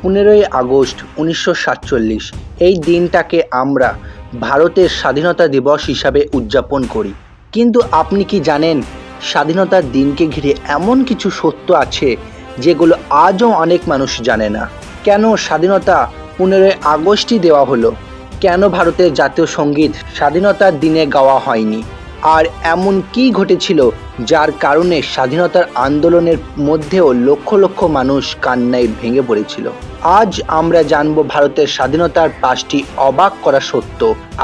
15ই August 1947 এই দিনটাকে আমরা ভারতের স্বাধীনতা দিবস হিসাবে উদযাপন করি। কিন্তু আপনি কি জানেন, স্বাধীনতার দিনকে ঘিরে এমন কিছু সত্য আছে যেগুলো আজও অনেক মানুষ জানে না। কেন স্বাধীনতা 15ই আগস্টই দেওয়া হলো? কেন ভারতের জাতীয় সঙ্গীত স্বাধীনতার দিনে গাওয়া হয়নি? আর এমন কি ঘটেছিল যার কারণে স্বাধীনতার আন্দোলনের মধ্যেও লক্ষ লক্ষ মানুষ কান্নায় ভেঙে পড়েছিল? আজ আমরা জানব ভারতের স্বাধীনতার 5টি অবাক করা সত্য,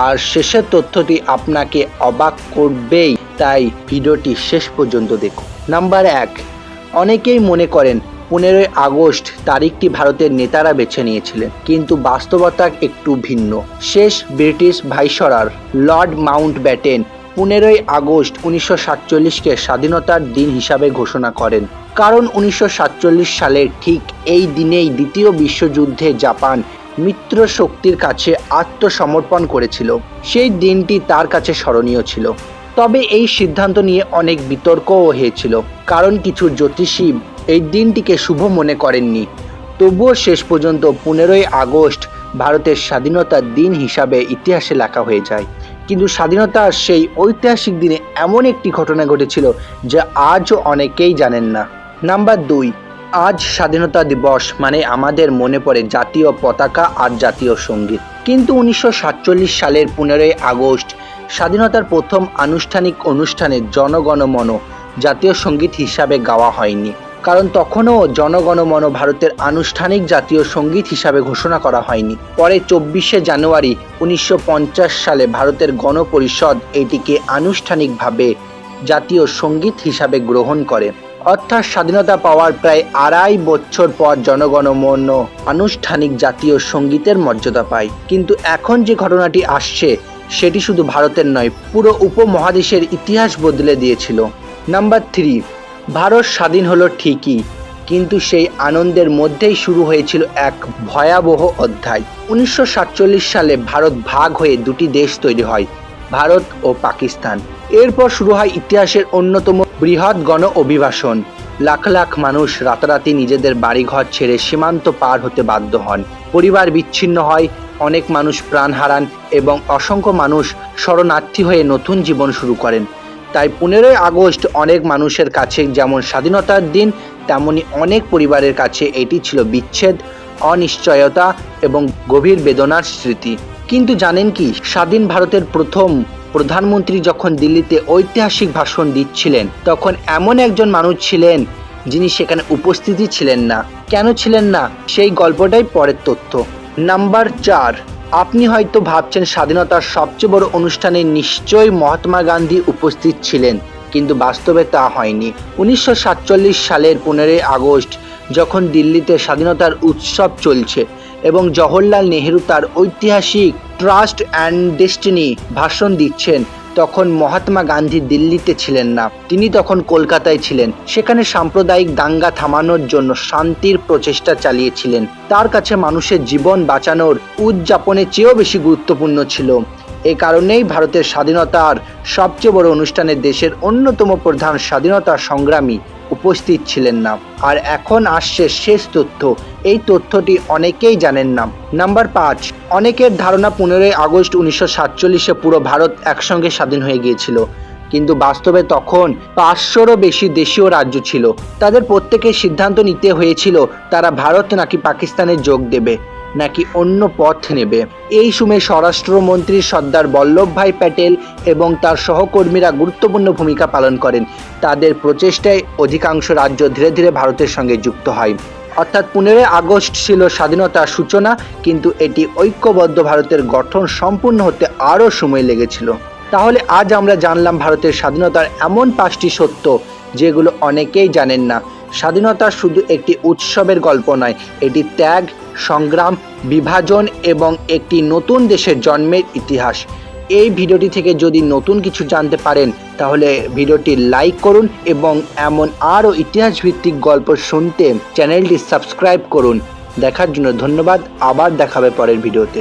আর শেষের তথ্যটি আপনাকে অবাক করবেই, তাই ভিডিওটি শেষ পর্যন্ত দেখুন। নাম্বার 1, অনেকেই মনে করেন 15ই আগস্ট তারিখটি ভারতের নেতারা বেছে নিয়েছিলেন, কিন্তু বাস্তবতা একটু ভিন্ন। শেষ ব্রিটিশ ভাইসরয় লর্ড মাউন্টব্যাটেন 15ই আগস্ট 1947কে স্বাধীনতার দিন হিসাবে ঘোষণা করেন, কারণ 1947 সালের ঠিক এই দিনেই দ্বিতীয় বিশ্বযুদ্ধে জাপান মিত্র শক্তির কাছে আত্মসমর্পণ করেছিল। সেই দিনটি তার কাছে স্মরণীয় ছিল। তবে এই সিদ্ধান্ত নিয়ে অনেক বিতর্কও হয়েছিল, কারণ কিছু জ্যোতিষী এই দিনটিকে শুভ মনে করেননি। তবুও শেষ পর্যন্ত 15ই আগস্ট ভারতের স্বাধীনতার দিন হিসাবে ইতিহাসে লেখা হয়ে যায়। কিন্তু স্বাধীনতার সেই ঐতিহাসিক দিনে এমন একটি ঘটনা ঘটেছিল যা আজও অনেকেই জানেন না। নাম্বার 2, আজ স্বাধীনতা দিবস মানে আমাদের মনে পড়ে জাতীয় পতাকা আর জাতীয় সঙ্গীত। কিন্তু 1947 সালের 15ই আগস্ট স্বাধীনতার প্রথম আনুষ্ঠানিক অনুষ্ঠানে জনগণমন জাতীয় সঙ্গীত হিসাবে গাওয়া হয়নি, কারণ তখনও জনগণমন ভারতের আনুষ্ঠানিক জাতীয় সঙ্গীত হিসাবে ঘোষণা করা হয়নি। পরে 24শে জানুয়ারি 1950 সালে ভারতের গণপরিষদ এটিকে আনুষ্ঠানিকভাবে জাতীয় সঙ্গীত হিসাবে গ্রহণ করে। অর্থাৎ স্বাধীনতা পাওয়ার প্রায় 2.5 বছর পর জনগণমন আনুষ্ঠানিক জাতীয় সঙ্গীতের মর্যাদা পায়। কিন্তু এখন যে ঘটনাটি আসছে সেটি শুধু ভারতের নয়, পুরো উপমহাদেশের ইতিহাস বদলে দিয়েছিল। নাম্বার 3, ভারত স্বাধীন হলো ঠিকই, কিন্তু সেই আনন্দের মধ্যেই শুরু হয়েছিল এক ভয়াবহ অধ্যায়। 1947 সালে ভারত ভাগ হয়ে দুটি দেশ তৈরি হয়, ভারত ও পাকিস্তান। এরপর শুরু হয় ইতিহাসের অন্যতম বৃহৎ গণ অভিবাসন। লাখ লাখ মানুষ রাতারাতি নিজেদের বাড়িঘর ছেড়ে সীমান্ত পার হতে বাধ্য হন, পরিবার বিচ্ছিন্ন হয়, অনেক মানুষ প্রাণ হারান এবং অসংখ্য মানুষ শরণার্থী হয়ে নতুন জীবন শুরু করেন। তাই 15ই আগস্ট অনেক মানুষের কাছে যেমন স্বাধীনতার দিন, তেমনি অনেক পরিবারের কাছে এটি ছিল বিচ্ছেদ, অনিশ্চয়তা এবং গভীর বেদনার স্মৃতি। কিন্তু জানেন কি, স্বাধীন ভারতের প্রথম প্রধানমন্ত্রী যখন দিল্লিতে ঐতিহাসিক ভাষণ দিচ্ছিলেন, তখন এমন একজন মানুষ ছিলেন যিনি সেখানে উপস্থিতি ছিলেন না। কেন ছিলেন না, সেই গল্পটাই পরের তথ্য। নাম্বার 4, আপনি হয়তো ভাবছেন স্বাধীনতার সবচেয়ে বড় অনুষ্ঠানে নিশ্চয়ই মহাত্মা গান্ধী উপস্থিত ছিলেন, কিন্তু বাস্তবে তা হয়নি। 1947 সালের 15ই আগস্ট যখন দিল্লিতে স্বাধীনতার উৎসব চলছে এবং জওহরলাল নেহেরু তার ঐতিহাসিক ট্রাস্ট অ্যান্ড ডেস্টিনি ভাষণ দিচ্ছেন, তখন মহাত্মা গান্ধী দিল্লিতে ছিলেন না, তিনি তখন কলকাতায় ছিলেন। সেখানে সাম্প্রদায়িক দাঙ্গা থামানোর জন্য শান্তির প্রচেষ্টা চালিয়েছিলেন। তার কাছে মানুষের জীবন বাঁচানোর উদযাপনের চেয়েও বেশি গুরুত্বপূর্ণ ছিল। এ কারণেই ভারতের স্বাধীনতার সবচেয়ে বড় অনুষ্ঠানে দেশের অন্যতম প্রধান স্বাধীনতা সংগ্রামী উপস্থিত ছিলেন না। আর এখন আসছে শেষ তথ্য, এই তথ্যটি অনেকেই জানেন না। নাম্বার 5, অনেকের ধারণা 15ই আগস্ট 1947-এ পুরো ভারত একসঙ্গে স্বাধীন হয়ে গিয়েছিল, কিন্তু বাস্তবে তখন 500রও বেশি দেশীয় রাজ্য ছিল। তাদের প্রত্যেকের সিদ্ধান্ত নিতে হয়েছিল তারা ভারত নাকি পাকিস্তানে যোগ দেবে, নাকি অন্য পথ নেবে। এই সময় স্বরাষ্ট্রমন্ত্রী সর্দার বল্লভভাই প্যাটেল এবং তার সহকর্মীরা গুরুত্বপূর্ণ ভূমিকা পালন করেন। তাদের প্রচেষ্টায় অধিকাংশ রাজ্য ধীরে ধীরে ভারতের সঙ্গে যুক্ত হয়। অর্থাৎ 15ই আগস্ট ছিল স্বাধীনতার সূচনা, কিন্তু এটি ঐক্যবদ্ধ ভারতের গঠন সম্পূর্ণ হতে আরও সময় লেগেছিল। তাহলে আজ আমরা জানলাম ভারতের স্বাধীনতার এমন 5টি সত্য যেগুলো অনেকেই জানেন না। স্বাধীনতা শুধু একটি উৎসবের গল্প নয়, এটি ত্যাগ, সংগ্রাম, বিভাজন এবং একটি নতুন দেশের জন্মের ইতিহাস। এই ভিডিওটি থেকে যদি নতুন কিছু জানতে পারেন তাহলে ভিডিওটি লাইক করুন এবং এমন আরও ইতিহাসভিত্তিক গল্প শুনতে চ্যানেলটি সাবস্ক্রাইব করুন। দেখার জন্য ধন্যবাদ, আবার দেখাবে পরের ভিডিওতে।